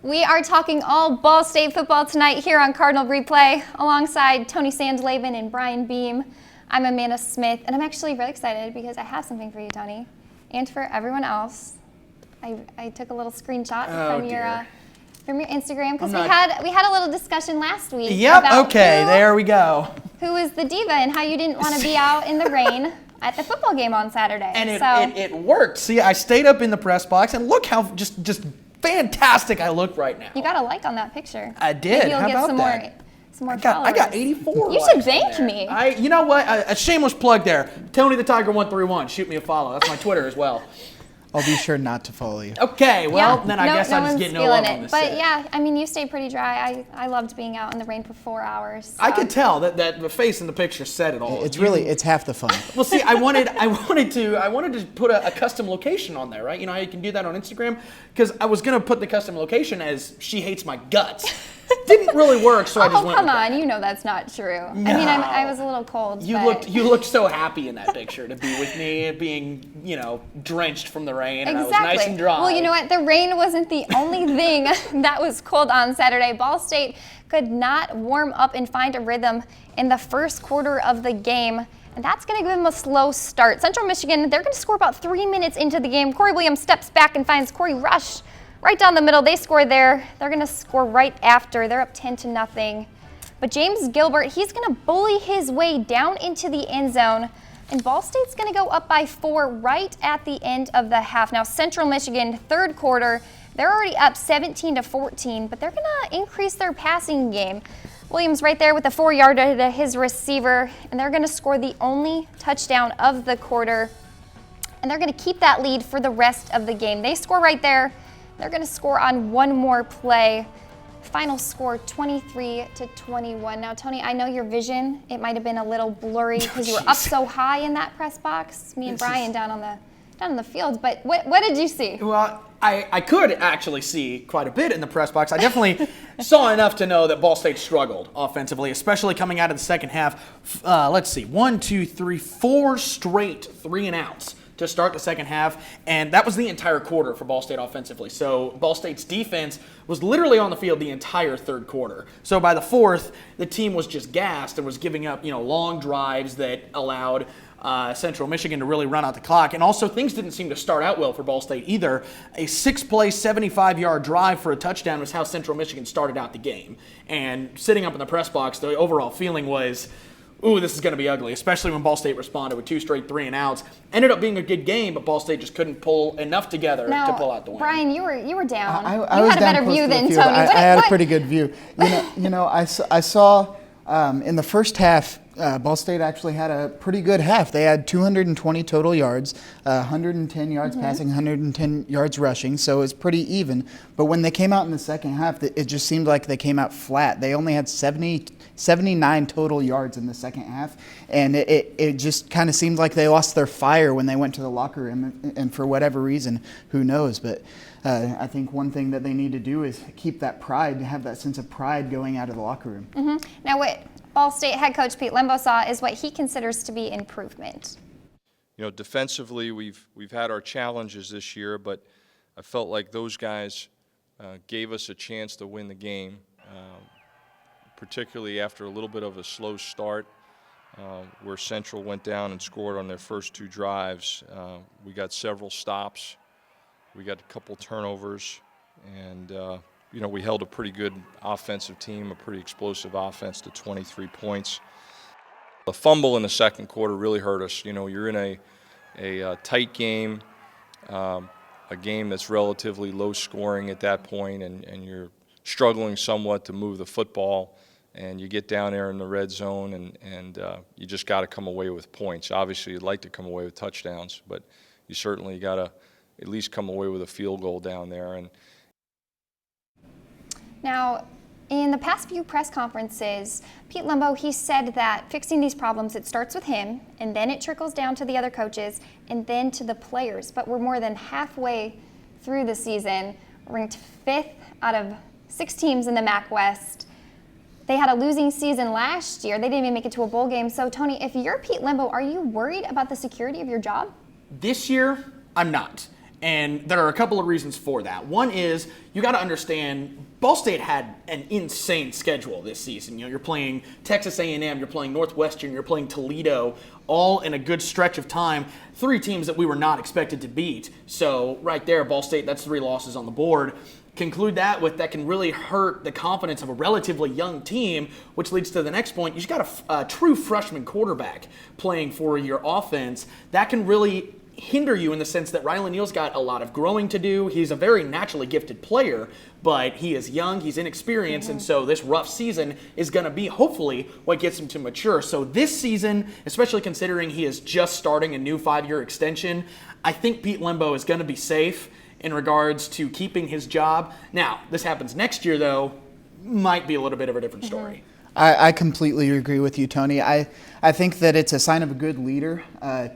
We are talking all Ball State football tonight here on Cardinal Replay alongside Tony Sandlaven and Brian Beam. I'm Amanda Smith, and I'm actually really excited because I have something for you, Tony, and for everyone else. I took a little screenshot from your Instagram because we had a little discussion last week. Yep. About okay. There we go. Who was the diva and how you didn't want to be out in the rain at the football game on Saturday. And it worked. See, I stayed up in the press box, and look how just fantastic I look right now. You got a like on that picture. I did. Maybe you'll How get about some that? More followers. I got 84. You should thank me. You know what? A shameless plug there. Tony the Tiger 131. Shoot me a follow. That's my Twitter as well. I'll be sure not to follow you. Okay, well, then I guess I just get no love on this. But yeah, I mean, you stayed pretty dry. I loved being out in the rain for 4 hours. So. I could tell that the face in the picture said it all. It's half the fun. Well, see, I wanted to put a custom location on there, right? You know how you can do that on Instagram? Because I was gonna put the custom location as she hates my guts. Didn't really work, so I just went. Oh, come on, you know that's not true. No. I mean, I was a little cold. You looked so happy in that picture to be with me, being drenched from the rain, and exactly. I was nice and dry. Well, you know what? The rain wasn't the only thing that was cold on Saturday. Ball State could not warm up and find a rhythm in the first quarter of the game. And that's going to give them a slow start. Central Michigan, they're going to score about 3 minutes into the game. Corey Williams steps back and finds Corey Rush right down the middle. They score there. They're going to score right after. They're up 10-0. But James Gilbert, he's going to bully his way down into the end zone. And Ball State's going to go up by 4 right at the end of the half. Now, Central Michigan, third quarter, they're already up 17-14, but they're going to increase their passing game. Williams right there with a 4-yarder to his receiver, and they're going to score the only touchdown of the quarter. And they're going to keep that lead for the rest of the game. They score right there. They're going to score on one more play. Final score 23-21. Now, Tony, I know your vision, it might have been a little blurry because you were up so high in that press box. Me and Brian down on the field. But what did you see? Well, I could actually see quite a bit in the press box. I definitely saw enough to know that Ball State struggled offensively, especially coming out of the second half. Let's see, 4 straight 3-and-outs to start the second half, and that was the entire quarter for Ball State offensively. So Ball State's defense was literally on the field the entire third quarter. So by the fourth, the team was just gassed and was giving up, long drives that allowed Central Michigan to really run out the clock. And also, things didn't seem to start out well for Ball State either. A 6-play, 75-yard drive for a touchdown was how Central Michigan started out the game. And sitting up in the press box, the overall feeling was, ooh, this is going to be ugly, especially when Ball State responded with 2 straight 3-and-outs. Ended up being a good game, but Ball State just couldn't pull enough together to pull out the win. Brian, you were down. I you was had a down better close view to the than field. Tony. I had a pretty good view. I saw in the first half, Ball State actually had a pretty good half. They had 220 total yards, 110 yards passing, 110 yards rushing, so it's pretty even. But when they came out in the second half, it just seemed like they came out flat. They only had 79 total yards in the second half, and it just kind of seemed like they lost their fire when they went to the locker room, and for whatever reason, who knows. But I think one thing that they need to do is keep that pride, have that sense of pride going out of the locker room. Mm-hmm. Now, what Ball State head coach Pete Lembo saw is what he considers to be improvement. Defensively, we've had our challenges this year, but I felt like those guys gave us a chance to win the game, particularly after a little bit of a slow start where Central went down and scored on their first 2 drives. We got several stops. We got a couple turnovers, and we held a pretty good offensive team, a pretty explosive offense to 23 points. The fumble in the second quarter really hurt us. You're in a tight game, a game that's relatively low scoring at that point, and you're struggling somewhat to move the football, and you get down there in the red zone, and you just got to come away with points. Obviously, you'd like to come away with touchdowns, but you certainly got to at least come away with a field goal down there. And now, in the past few press conferences, Pete Lembo, he said that fixing these problems, it starts with him, and then it trickles down to the other coaches, and then to the players. But we're more than halfway through the season, ranked 5th out of 6 teams in the MAC West. They had a losing season last year. They didn't even make it to a bowl game. So, Tony, if you're Pete Lembo, are you worried about the security of your job? This year, I'm not. And there are a couple of reasons for that. One is you got to understand Ball State had an insane schedule this season. You're playing Texas A&M, you're playing Northwestern, you're playing Toledo, all in a good stretch of time. 3 teams that we were not expected to beat. So right there, Ball State, that's 3 losses on the board. Conclude that with that can really hurt the confidence of a relatively young team, which leads to the next point. You just got a true freshman quarterback playing for your offense. That can really hinder you in the sense that Riley Neal's got a lot of growing to do. He's a very naturally gifted player, but he is young, he's inexperienced, and so this rough season is going to be hopefully what gets him to mature. So this season, especially considering he is just starting a new 5-year extension, I think Pete Lembo is going to be safe in regards to keeping his job. Now, this happens next year, though, might be a little bit of a different story. I completely agree with you, Tony. I think that it's a sign of a good leader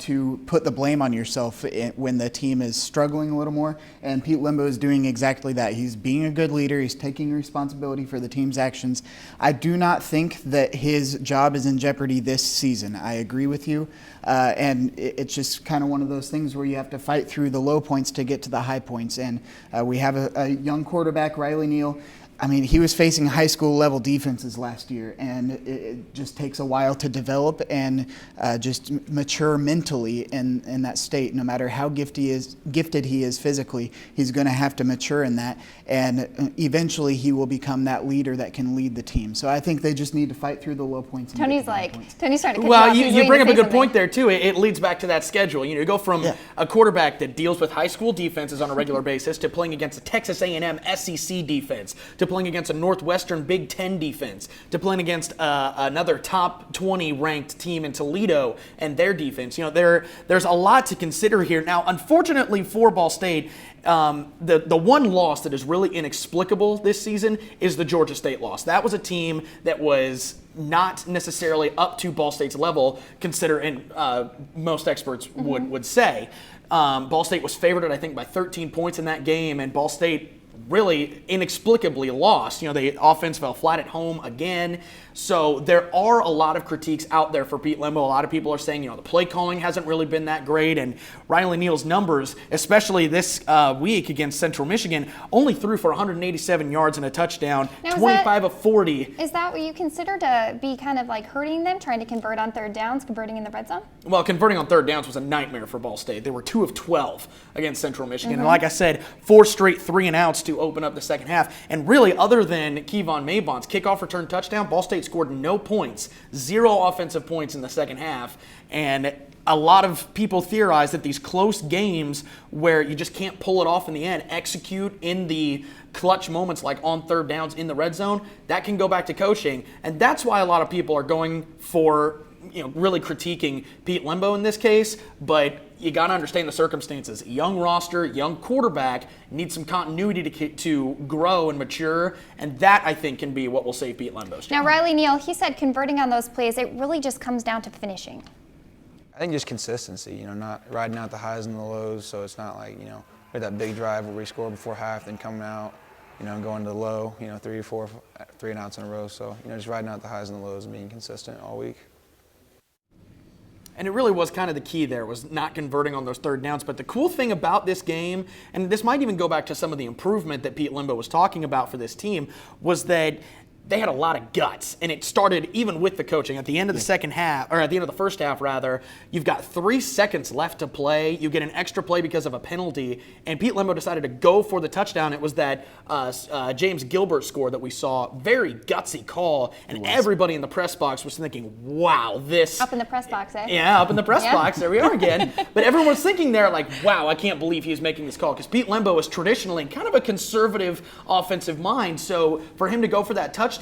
to put the blame on yourself when the team is struggling a little more, and Pete Lembo is doing exactly that. He's being a good leader. He's taking responsibility for the team's actions. I do not think that his job is in jeopardy this season. I agree with you, and it's just kind of one of those things where you have to fight through the low points to get to the high points, and we have a young quarterback, Riley Neal. I mean, he was facing high school level defenses last year, and it just takes a while to develop and just mature mentally in that state. No matter how gifted he is physically, he's going to have to mature in that, and eventually he will become that leader that can lead the team. So I think they just need to fight through the low points. And Tony's Tony's trying to cut well, you off. you bring up a good point there too. It leads back to that schedule. You go from a quarterback that deals with high school defenses on a regular basis to playing against a Texas A&M SEC defense to playing against a Northwestern Big Ten defense, to playing against another top 20 ranked team in Toledo and their defense. There's a lot to consider here. Now, unfortunately for Ball State, the one loss that is really inexplicable this season is the Georgia State loss. That was a team that was not necessarily up to Ball State's level, considering most experts would say. Ball State was favored, I think, by 13 points in that game, and Ball State really inexplicably lost. The offense fell flat at home again. So there are a lot of critiques out there for Pete Lembo. A lot of people are saying, the play calling hasn't really been that great. And Riley Neal's numbers, especially this week against Central Michigan, only threw for 187 yards and a touchdown, now 25 of 40. Is that what you consider to be kind of like hurting them, trying to convert on third downs, converting in the red zone? Well, converting on third downs was a nightmare for Ball State. They were 2 of 12 against Central Michigan. And like I said, 4 straight 3-and-outs to open up the second half. And really, other than Kevon Maybon's kickoff return touchdown, Ball State scored no points, 0 offensive points in the second half. And a lot of people theorize that these close games where you just can't pull it off in the end, execute in the clutch moments like on third downs in the red zone, that can go back to coaching. And that's why a lot of people are going for, really critiquing Pete Lembo in this case. But you got to understand the circumstances. Young roster, young quarterback, needs some continuity to grow and mature, and that, I think, can be what will save Pete Lembo's job. Now, Riley Neal, he said converting on those plays, it really just comes down to finishing. I think just consistency, not riding out the highs and the lows, so it's not like, we had that big drive where we score before half, then coming out, going to the low, 3 or 4, 3-and-outs in a row. So, just riding out the highs and the lows and being consistent all week. And it really was kind of the key there, was not converting on those third downs. But the cool thing about this game, and this might even go back to some of the improvement that Pete Lembo was talking about for this team, was that they had a lot of guts, and it started even with the coaching. At the end of the second half, or at the end of the first half, rather, you've got 3 seconds left to play. You get an extra play because of a penalty, and Pete Lembo decided to go for the touchdown. It was that James Gilbert score that we saw. Very gutsy call, and everybody in the press box was thinking, wow, this... Up in the press box, eh? Yeah, up in the press box. There we are again. But everyone was thinking there, like, wow, I can't believe he's making this call, because Pete Lembo is traditionally kind of a conservative offensive mind, so for him to go for that touchdown,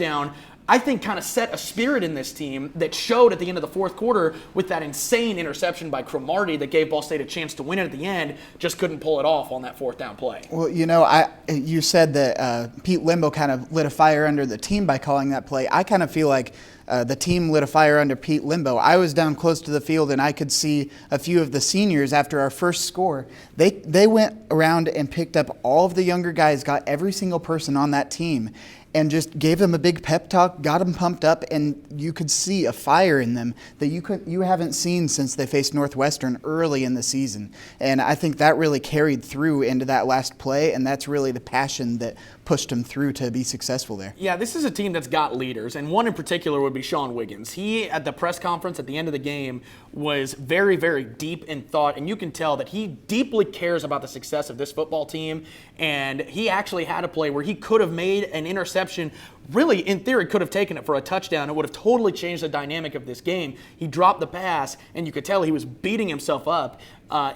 I think kind of set a spirit in this team that showed at the end of the fourth quarter with that insane interception by Cromartie that gave Ball State a chance to win it at the end, just couldn't pull it off on that 4th down play. Well, you said that Pete Lembo kind of lit a fire under the team by calling that play. I kind of feel like the team lit a fire under Pete Lembo. I was down close to the field, and I could see a few of the seniors after our first score. They went around and picked up all of the younger guys, got every single person on that team, and just gave them a big pep talk, got them pumped up, and you could see a fire in them that you haven't seen since they faced Northwestern early in the season. And I think that really carried through into that last play, and that's really the passion that pushed them through to be successful there. Yeah, this is a team that's got leaders, and one in particular would be Sean Wiggins. He, at the press conference at the end of the game, was very, very deep in thought, and you can tell that he deeply cares about the success of this football team, and he actually had a play where he could have made an interception. Really, in theory, could have taken it for a touchdown. It would have totally changed the dynamic of this game. He dropped the pass, and you could tell he was beating himself up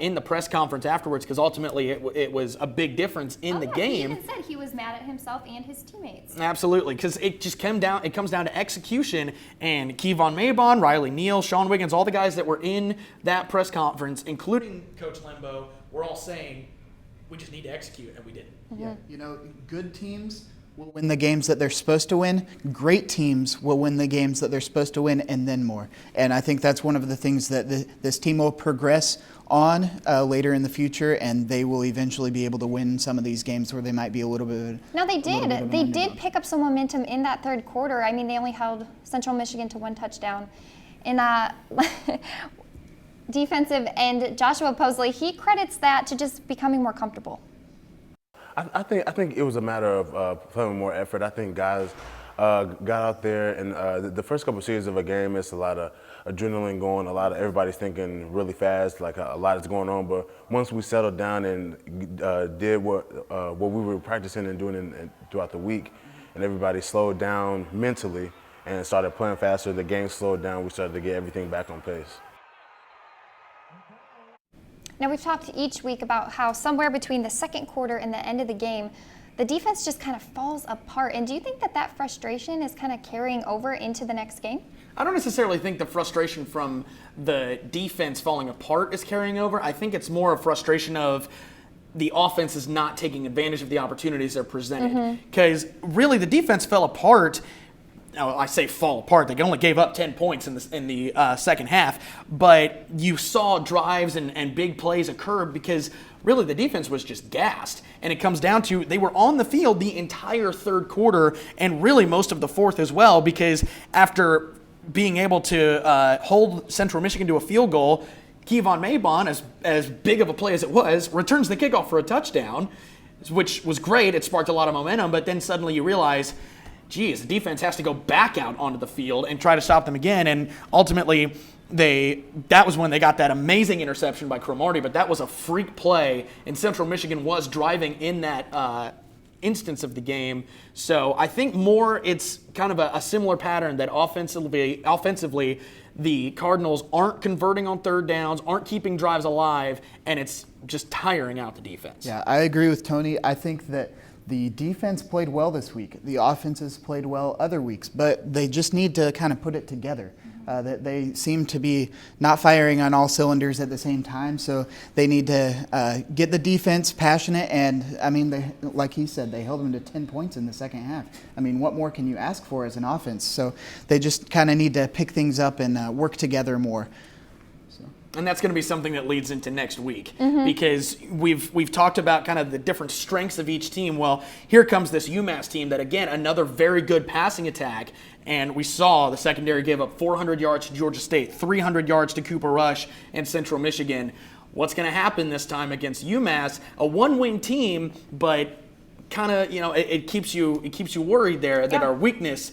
in the press conference afterwards, because ultimately it was a big difference in the game. He even said he was mad at himself and his teammates. Absolutely, because it comes down to execution, and Kevon Mabon, Riley Neal, Sean Wiggins, all the guys that were in that press conference, including Coach Lembo, were all saying, we just need to execute, and we didn't. Yeah, good teams will win the games that they're supposed to win. Great teams will win the games that they're supposed to win, and then more. And I think that's one of the things that this team will progress on later in the future, and they will eventually be able to win some of these games where they might be a little bit. No, they did. They did pick up some momentum in that third quarter. I mean, they only held Central Michigan to 1 touchdown. And defensive end Joshua Posley, he credits that to just becoming more comfortable. I think it was a matter of playing more effort. I think guys got out there, and the first couple of series of a game, it's a lot of adrenaline going, everybody's thinking really fast, like a lot is going on. But once we settled down and did what we were practicing and doing throughout the week, and everybody slowed down mentally and started playing faster, the game slowed down, we started to get everything back on pace. Now, we've talked each week about how somewhere between the second quarter and the end of the game, the defense just kind of falls apart. And do you think that frustration is kind of carrying over into the next game? I don't necessarily think the frustration from the defense falling apart is carrying over. I think it's more a frustration of the offense is not taking advantage of the opportunities they're presented. Because really the defense fell apart. Now, I say fall apart. They only gave up 10 points in the second half, but you saw drives and big plays occur because really the defense was just gassed. And it comes down to they were on the field the entire third quarter and really most of the fourth as well, because after being able to hold Central Michigan to a field goal, Kevon Mabon, as big of a play as it was, returns the kickoff for a touchdown, which was great. It sparked a lot of momentum, but then suddenly you realize, geez, the defense has to go back out onto the field and try to stop them again. And ultimately, that was when they got that amazing interception by Cromartie, but that was a freak play, and Central Michigan was driving in that instance of the game. So I think more it's kind of a similar pattern that offensively the Cardinals aren't converting on third downs, aren't keeping drives alive, and it's just tiring out the defense. Yeah, I agree with Tony. I think that the defense played well this week. The offenses played well other weeks, but they just need to kind of put it together. That they seem to be not firing on all cylinders at the same time, so they need to get the defense passionate. And I mean, like he said, they held them to 10 points in the second half. I mean, what more can you ask for as an offense? So they just kind of need to pick things up and work together more. And that's going to be something that leads into next week, because we've talked about kind of the different strengths of each team. Well, here comes this UMass team that, again, another very good passing attack. And we saw the secondary gave up 400 yards to Georgia State, 300 yards to Cooper Rush and Central Michigan. What's going to happen this time against UMass? A one-win team, but kind of, it keeps you worried there that the weakness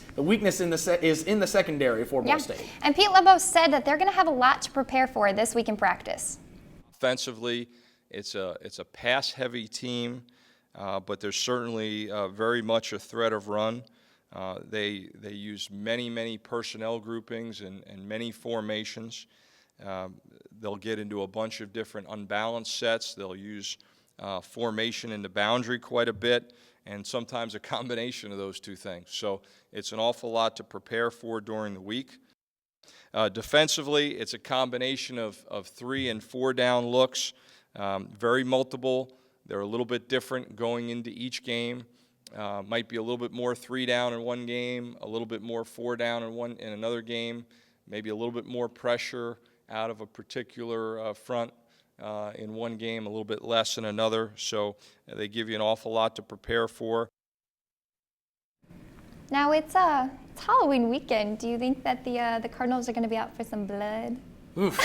is in the secondary for Ball State. And Pete Lembo said that they're going to have a lot to prepare for this week in practice. Offensively, it's a pass-heavy team, but there's certainly very much a threat of run. They use many personnel groupings and many formations. They'll get into a bunch of different unbalanced sets. They'll use formation in the boundary quite a bit, and sometimes a combination of those two things. So it's an awful lot to prepare for during the week. Defensively, it's a combination of 3 and 4 down looks, very multiple. They're a little bit different going into each game. Might be a little bit more 3 down in one game, a little bit more 4 down in another game, maybe a little bit more pressure out of a particular front in one game, a little bit less in another. So they give you an awful lot to prepare for. Now it's Halloween weekend. Do you think that the Cardinals are going to be out for some blood? Oof.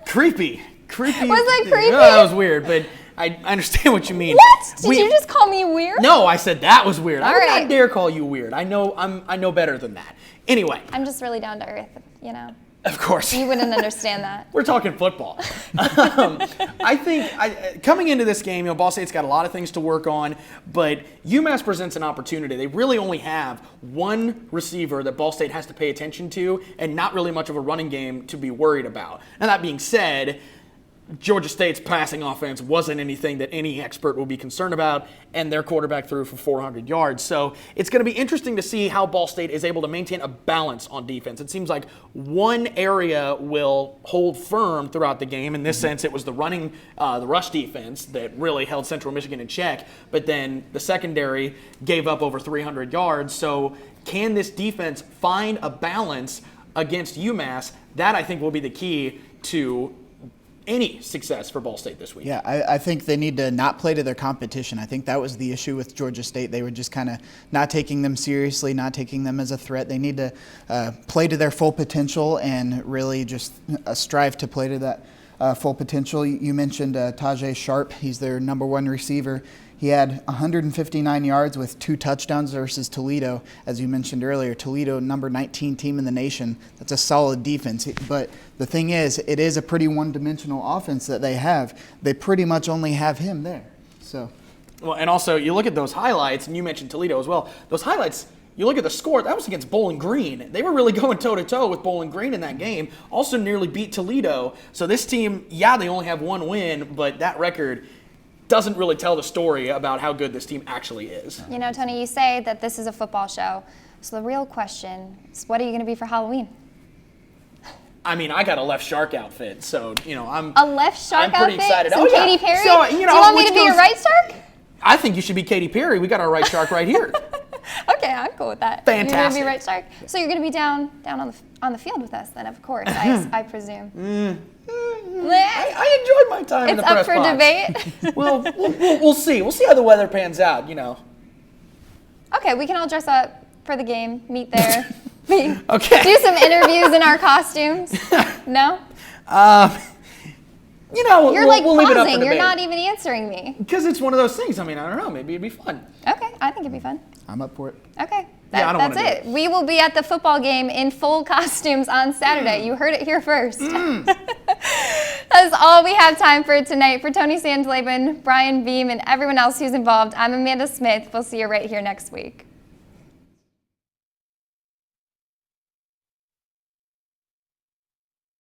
Creepy. Creepy. Was that creepy? No, that was weird, but I understand what you mean. What? Did you just call me weird? No, I said that was weird. I would right. not dare call you weird. I know better than that. Anyway. I'm just really down to earth, you know. Of course. You wouldn't understand that. We're talking football. I think coming into this game, Ball State's got a lot of things to work on, but UMass presents an opportunity. They really only have one receiver that Ball State has to pay attention to and not really much of a running game to be worried about. Now, that being said, Georgia State's passing offense wasn't anything that any expert will be concerned about, and their quarterback threw for 400 yards. So it's going to be interesting to see how Ball State is able to maintain a balance on defense. It seems like one area will hold firm throughout the game. In this sense, it was the rush defense that really held Central Michigan in check, but then the secondary gave up over 300 yards. So can this defense find a balance against UMass? That, I think, will be the key to any success for Ball State this week. Yeah, I think they need to not play to their competition. I think that was the issue with Georgia State. They were just kind of not taking them seriously, not taking them as a threat. They need to play to their full potential and really just strive to play to that full potential. You mentioned Tajay Sharp. He's their number one receiver. He had 159 yards with 2 touchdowns versus Toledo. As you mentioned earlier, Toledo, number 19 team in the nation. That's a solid defense. But the thing is, it is a pretty one-dimensional offense that they have. They pretty much only have him there. So, well, and also you look at those highlights, and you mentioned Toledo as well. Those highlights, you look at the score, that was against Bowling Green. They were really going toe-to-toe with Bowling Green in that game. Also nearly beat Toledo. So this team, yeah, they only have one win, but that record doesn't really tell the story about how good this team actually is. You know, Tony, you say that this is a football show. So the real question is, what are you going to be for Halloween? I mean, I got a left shark outfit, so, I'm A left shark I'm pretty outfit? excited. Some Oh, yeah. Katy Perry? So, Do you want me which to be a goes- right shark? I think you should be Katy Perry. We got our right shark right here. Okay, I'm cool with that. You're going to Fantastic. be right shark. So you're going to be down on the field with us then, of course, I presume. I enjoyed my time in It's the press up for box. debate. Well, we'll see. We'll see how the weather pans out, Okay, we can all dress up for the game, meet there, Okay. do some interviews in our costumes. No? You're we'll leave it up for pausing. You're debate. not even answering me. Because it's one of those things. I mean, I don't know. Maybe it'd be fun. Okay, I think it'd be fun. I'm up for it. Okay, Yeah, I don't that's wanna do it. We will be at the football game in full costumes on Saturday. You heard it here first. That's all we have time for tonight. For Tony Sandlaben, Brian Beam, and everyone else who's involved, I'm Amanda Smith. We'll see you right here next week.